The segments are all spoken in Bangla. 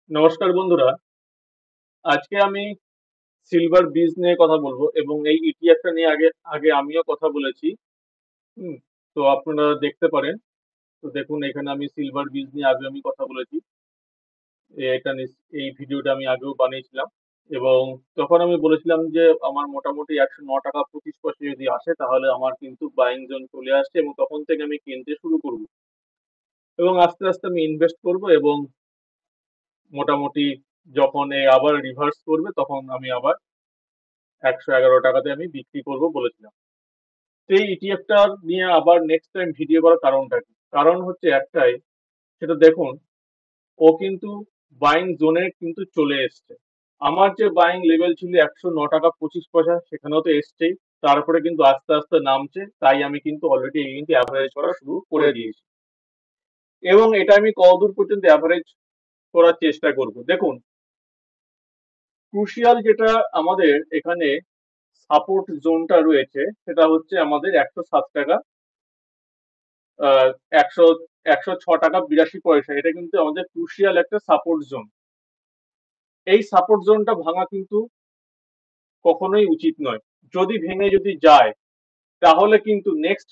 নমস্কার বন্ধুরা। আজকে আমি সিলভার বীজ নিয়ে কথা বলবো এবং এই ইটিএফটা নিয়ে আগে আগে আমিও কথা বলেছি। হুম। তো আপনারা দেখতে পারেন। তো দেখুন এখানে আমি সিলভার বীজ নিয়ে আগে আমি কথা বলেছি। এই ভিডিওটা আমি আগেও বানিয়েছিলাম এবং তখন আমি বলেছিলাম যে আমার মোটামুটি 109 টাকা 25 পয়সা যদি আসে তাহলে আমার কিন্তু বাইং জোন চলে আসছে এবং তখন থেকে আমি কিনতে শুরু করব এবং আস্তে আস্তে আমি ইনভেস্ট করব এবং মোটামুটি যখন আবার রিভার্স করবে তখন আমি আবার 111 টাকাতে আমি বিক্রি করব বলেছিলাম। তো এই ইটিএফটা নিয়ে আবার নেক্সট টাইম ভিডিও করার কারণটা কি? কারণ হচ্ছে একটাই, সেটা দেখুন, ও কিন্তু বাইং জোনে কিন্তু চলে এসছে। আমার যে বাইং লেভেল ছিল 109 টাকা 25 পয়সা, সেখানেও তো এসছেই। তারপরে কিন্তু আস্তে আস্তে নামছে, তাই আমি কিন্তু অলরেডি কিন্তু অ্যাভারেজ করা শুরু করে দিয়েছি এবং এটা আমি কতদূর পর্যন্ত অ্যাভারেজ করার চেষ্টা করব। দেখুন, ক্রুশিয়াল যেটা আমাদের এখানে সাপোর্ট জোনটা রয়েছে সেটা হচ্ছে আমাদের 107 টাকা, আহ, একশো 106 টাকা 82 পয়সা। এটা কিন্তু আমাদের ক্রুশিয়াল একটা সাপোর্ট জোন। এই সাপোর্ট জোনটা ভাঙা কিন্তু কখনোই উচিত নয়। যদি ভেঙে যদি যায় তাহলে কিন্তু নেক্সট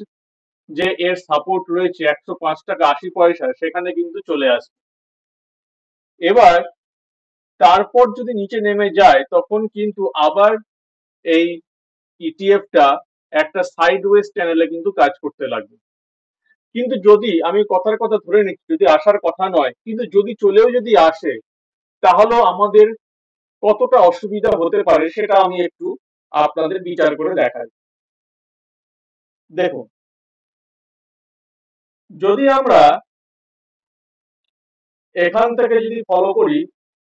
যে এর সাপোর্ট রয়েছে 105 টাকা 80 পয়সা, সেখানে কিন্তু চলে আসবে। এবার তারপর যদি নিচে নেমে যায় তখন কিন্তু আবার এই ইটিএফটা একটা সাইডওয়েজ চ্যানেলে কিন্তু কাজ করতে লাগবে। কিন্তু যদি আমি কথার কথা ধরে নিচ্ছি, যদি আসার কথা নয়, কিন্তু যদি চলেও যদি আসে তাহলেও আমাদের কতটা অসুবিধা হতে পারে সেটা আমি একটু আপনাদের বিচার করে দেখাই। দেখুন, যদি আমরা এখান থেকে যদি ফলো করি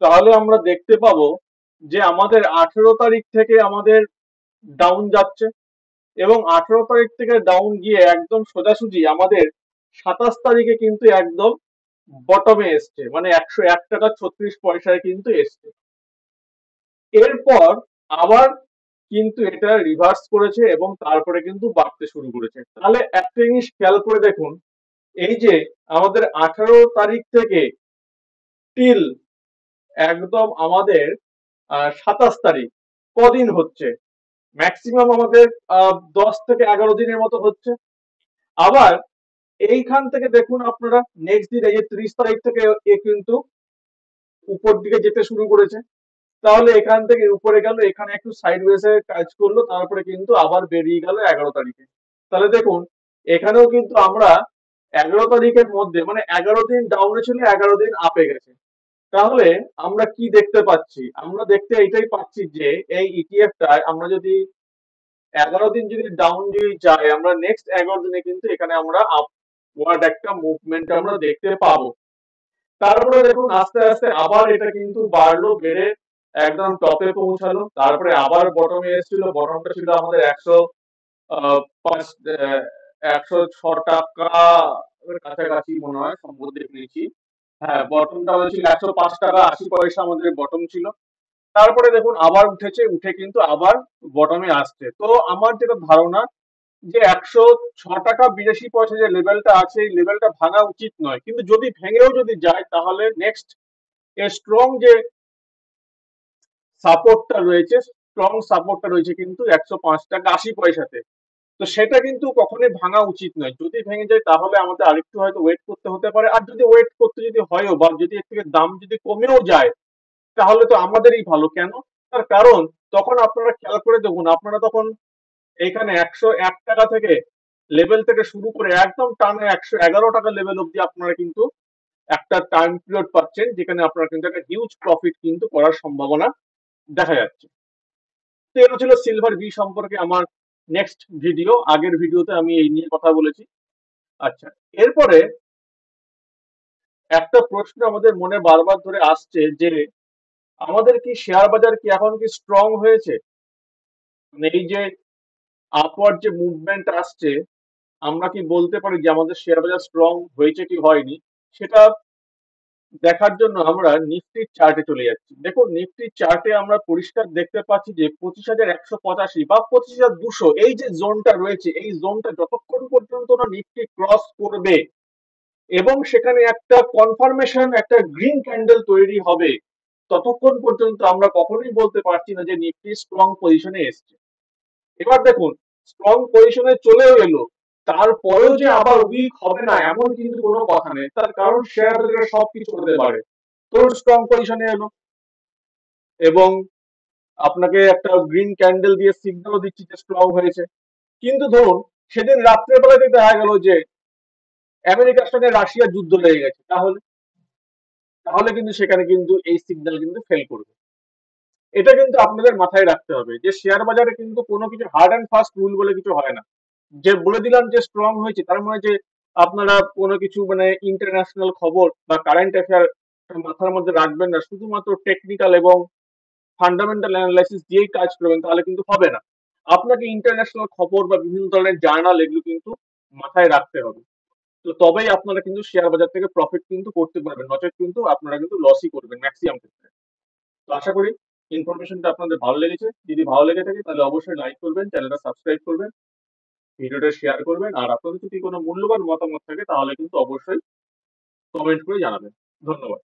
তাহলে আমরা দেখতে পাবো যে আমাদের 18 তারিখ থেকে আমাদের ডাউন যাচ্ছে এবং 18 তারিখ থেকে ডাউন গিয়ে একদম সোজাসুজি আমাদের 27 তারিখে কিন্তু একদম বটমে এসছে, মানে 101 টাকা 36 পয়সায় কিন্তু এসছে। এরপর আবার কিন্তু এটা রিভার্স করেছে এবং তারপরে কিন্তু বাড়তে শুরু করেছে। তাহলে একটা জিনিস খেয়াল করে দেখুন, এই যে আমাদের 18 তারিখ থেকে টিল একদম আমাদের 27 তারিখ, কদিন হচ্ছে? ম্যাক্সিমাম আমাদের 10 থেকে 11 দিনের মতো হচ্ছে। আবার এইখান থেকে দেখুন আপনারা, নেক্সট দিন এই যে 30 তারিখ থেকে এ কিন্তু উপর দিকে যেতে শুরু করেছে। তাহলে এখান থেকে উপরে গেল, এখানে একটু সাইডওয়েজে কাজ করলো, তারপরে কিন্তু আবার বেরিয়ে গেল 11 তারিখে। তাহলে দেখুন, এখানেও কিন্তু আমরা 11 তারিখের মধ্যে, মানে 11 দিন ডাউনে ছিল, 11 দিন আপে গেছে। তাহলে আমরা কি দেখতে পাচ্ছি? আমরা দেখতে এইটাই পাচ্ছি যে এই ইটিএফটায় আমরা যদি 11 দিন যদি ডাউন যদি যায়, আমরা নেক্সট 11 দিনে কিন্তু এখানে আমরা আপওয়ার্ড একটা মুভমেন্ট আমরা দেখতে পাবো। তারপরে দেখুন আস্তে আস্তে আবার এটা কিন্তু বাড়লো, বেড়ে একদম টপে পৌঁছালো, তারপরে আবার বটমে এসেছিল। বটমটা ছিল আমাদের 106 টাকা কাছাকাছি মনে হয়, সম্ভবত দেখে নিয়েছি। হ্যাঁ, বটমটা হয়েছিল 105 টাকা 80 পয়সা, আমাদের বটম ছিল। তারপরে দেখুন আবার উঠেছে, উঠে কিন্তু আবার বটমে আসছে। তো আমার যেটা ধারণা যে 106 টাকা 82 পয়সা যে লেভেলটা আছে, এই লেভেলটা ভাঙা উচিত নয়। কিন্তু যদি ভেঙেও যদি যায় তাহলে নেক্সট এর স্ট্রং সাপোর্টটা রয়েছে কিন্তু 105 টাকা 80 পয়সাতে। তো সেটা কিন্তু কখনোই ভাঙা উচিত নয়। যদি ভেঙে যায় তাহলে আমাদের আরেকটু হয়তো ওয়েট করতে হতে পারে, আর যদি ওয়েট করতে যদি হয়ও বা যদি এর থেকে দাম যদি কমেও যায় তাহলে তো আমাদেরই ভালো। কেন? তার কারণ তখন আপনারা খেয়াল করে দেখুন, আপনারা তখন এখানে 101 টাকা থেকে লেভেল থেকে শুরু করে একদম টানে 111 টাকা লেভেল অব্দি আপনারা কিন্তু একটা টাইম পিরিয়ড পাচ্ছেন, যেখানে আপনারা কিন্তু একটা হিউজ প্রফিট কিন্তু করার সম্ভাবনা দেখা যাচ্ছে। তো এটা ছিল সিলভার বি সম্পর্কে আমার নেক্সট ভিডিও। আগের ভিডিওতে আমি এই নিয়ে কথা বলেছি। আচ্ছা, এরপরে একটা প্রশ্ন আমাদের মনে বারবার ধরে আসছে যে আমাদের কি শেয়ার বাজার কি এখন কি স্ট্রং হয়েছে? মানে এই যে আপওয়ার্ড যে মুভমেন্ট আসছে, আমরা কি বলতে পারি যে আমাদের শেয়ার বাজার স্ট্রং হয়েছে কি হয়নি? সেটা দেখার জন্য আমরা নিফটির চার্টে চলে যাচ্ছি। দেখুন, নিফটির চার্টে আমরা পরিষ্কার দেখতে পাচ্ছি যে 25,185 বা 25,200 এই যে জোনটা রয়েছে, এই জোনটা যতক্ষণ পর্যন্ত না নিফটি ক্রস করবে এবং সেখানে একটা কনফার্মেশন, একটা গ্রিন ক্যান্ডেল তৈরি হবে, ততক্ষণ পর্যন্ত আমরা কখনোই বলতে পারছি না যে নিফটি স্ট্রং পজিশনে এসছে। এবার দেখুন, স্ট্রং পজিশনে চলেও এলো, তারপরেও যে আবার উইক হবে না এমন কিন্তু কোনো কথা নেই। তার কারণ শেয়ার বাজারে সবকিছু হতে পারে। তোর স্ট্রং পজিশনে এলো এবং আপনাকে একটা গ্রিন ক্যান্ডেল দিয়ে সিগন্যালও দিচ্ছি যে স্ট্রং হয়েছে, কিন্তু ধরুন সেদিন রাত্রেবেলাতে দেখা গেল যে আমেরিকার সঙ্গে রাশিয়ার যুদ্ধ লেগে গেছে, তাহলে তাহলে কিন্তু সেখানে কিন্তু এই সিগন্যাল কিন্তু ফেল করবে। এটা কিন্তু আপনাদের মাথায় রাখতে হবে যে শেয়ার বাজারে কিন্তু কোনো কিছু হার্ড অ্যান্ড ফাস্ট রুল বলে কিছু হয় না, যে বলে দিলাম যে স্ট্রং হয়েছে তার মানে যে আপনারা কোনো কিছু মানে ইন্টারন্যাশনাল খবর বা কারেন্ট অ্যাফেয়ার মাথার মধ্যে রাখবেন না, শুধুমাত্র টেকনিক্যাল এবং ফান্ডামেন্টাল অ্যানালাইসিস দিয়েই কাজ করবেন, তাহলে কিন্তু হবে না। আপনাকে ইন্টারন্যাশনাল খবর বা বিভিন্ন ধরনের জার্নাল এগুলো কিন্তু মাথায় রাখতে হবে। তো তবেই আপনারা কিন্তু শেয়ার বাজার থেকে প্রফিট কিন্তু করতে পারবেন, নচেত কিন্তু আপনারা কিন্তু লসই করবেন ম্যাক্সিমাম ক্ষেত্রে। তো আশা করি ইনফরমেশনটা আপনাদের ভালো লেগেছে। যদি ভালো লেগে থাকে তাহলে অবশ্যই লাইক করবেন, চ্যানেলটা সাবস্ক্রাইব করবেন, ভিডিওটা শেয়ার করবেন, আর আপনাদের যদি কোনো মূল্যবান মতামত থাকে তাহলে কিন্তু অবশ্যই কমেন্ট করে জানাবেন। ধন্যবাদ।